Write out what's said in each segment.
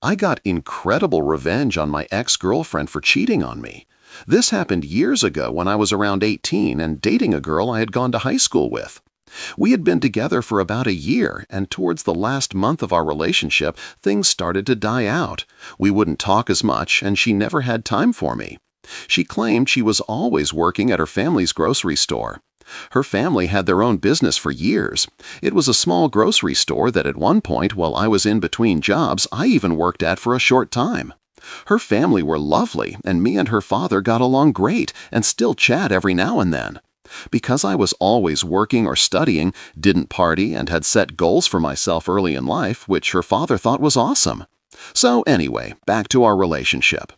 I got incredible revenge on my ex-girlfriend for cheating on me. This happened years ago when I was around 18 and dating a girl I had gone to high school with. We had been together for about a year, and towards the last month of our relationship, things started to die out. We wouldn't talk as much, and she never had time for me. She claimed she was always working at her family's grocery store. Her family had their own business for years. It was a small grocery store that at one point, while I was in between jobs, I even worked at for a short time. Her family were lovely, and me and her father got along great and still chat every now and then. Because I was always working or studying, didn't party, and had set goals for myself early in life, which her father thought was awesome. So anyway, back to our relationship.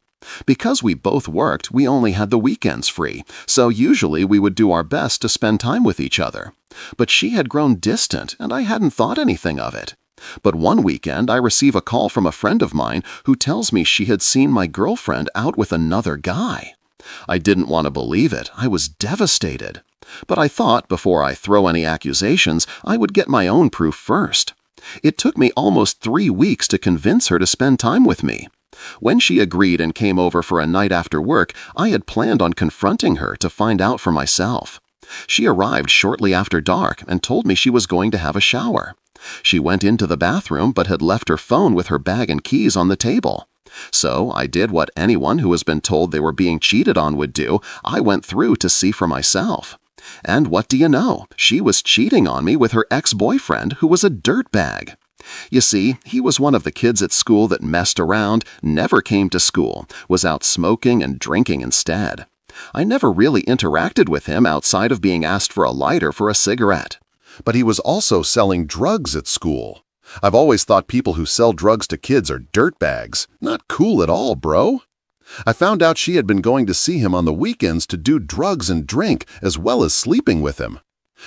Because we both worked, we only had the weekends free, so usually we would do our best to spend time with each other. But she had grown distant, and I hadn't thought anything of it. But one weekend, I receive a call from a friend of mine who tells me she had seen my girlfriend out with another guy. I didn't want to believe it. I was devastated. But I thought, before I throw any accusations, I would get my own proof first. It took me almost 3 weeks to convince her to spend time with me. When she agreed and came over for a night after work, I had planned on confronting her to find out for myself. She arrived shortly after dark and told me she was going to have a shower. She went into the bathroom but had left her phone with her bag and keys on the table. So I did what anyone who has been told they were being cheated on would do. I went through to see for myself. And what do you know? She was cheating on me with her ex-boyfriend, who was a dirtbag. You see, he was one of the kids at school that messed around, never came to school, was out smoking and drinking instead. I never really interacted with him outside of being asked for a lighter for a cigarette. But he was also selling drugs at school. I've always thought people who sell drugs to kids are dirtbags. Not cool at all, bro. I found out she had been going to see him on the weekends to do drugs and drink, as well as sleeping with him.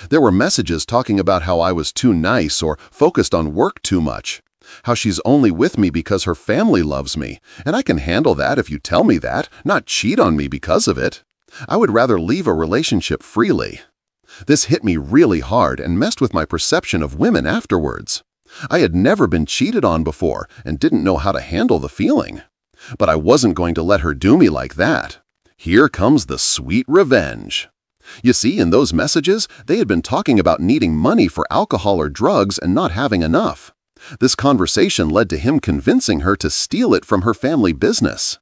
There were messages talking about how I was too nice or focused on work too much. How she's only with me because her family loves me, and I can handle that if you tell me that, not cheat on me because of it. I would rather leave a relationship freely. This hit me really hard and messed with my perception of women afterwards. I had never been cheated on before and didn't know how to handle the feeling. But I wasn't going to let her do me like that. Here comes the sweet revenge. You see, in those messages, they had been talking about needing money for alcohol or drugs and not having enough. This conversation led to him convincing her to steal it from her family business.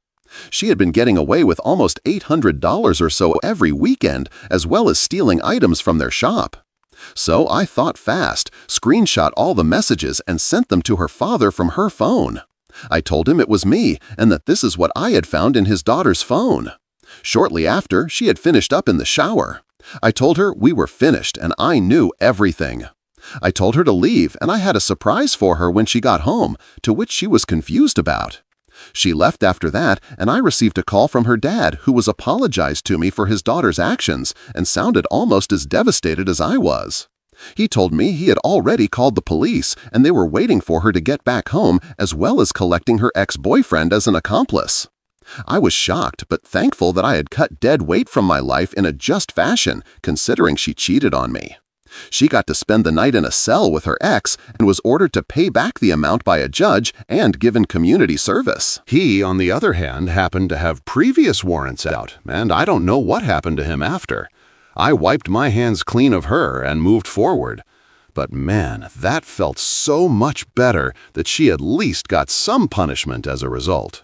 She had been getting away with almost $800 or so every weekend, as well as stealing items from their shop. So I thought fast, screenshot all the messages and sent them to her father from her phone. I told him it was me and that this is what I had found in his daughter's phone. Shortly after, she had finished up in the shower. I told her we were finished and I knew everything. I told her to leave and I had a surprise for her when she got home, to which she was confused about. She left after that, and I received a call from her dad, who was apologized to me for his daughter's actions and sounded almost as devastated as I was. He told me he had already called the police and they were waiting for her to get back home, as well as collecting her ex-boyfriend as an accomplice. I was shocked but thankful that I had cut dead weight from my life in a just fashion, considering she cheated on me. She got to spend the night in a cell with her ex and was ordered to pay back the amount by a judge and given community service. He, on the other hand, happened to have previous warrants out, and I don't know what happened to him after. I wiped my hands clean of her and moved forward. But man, that felt so much better that she at least got some punishment as a result.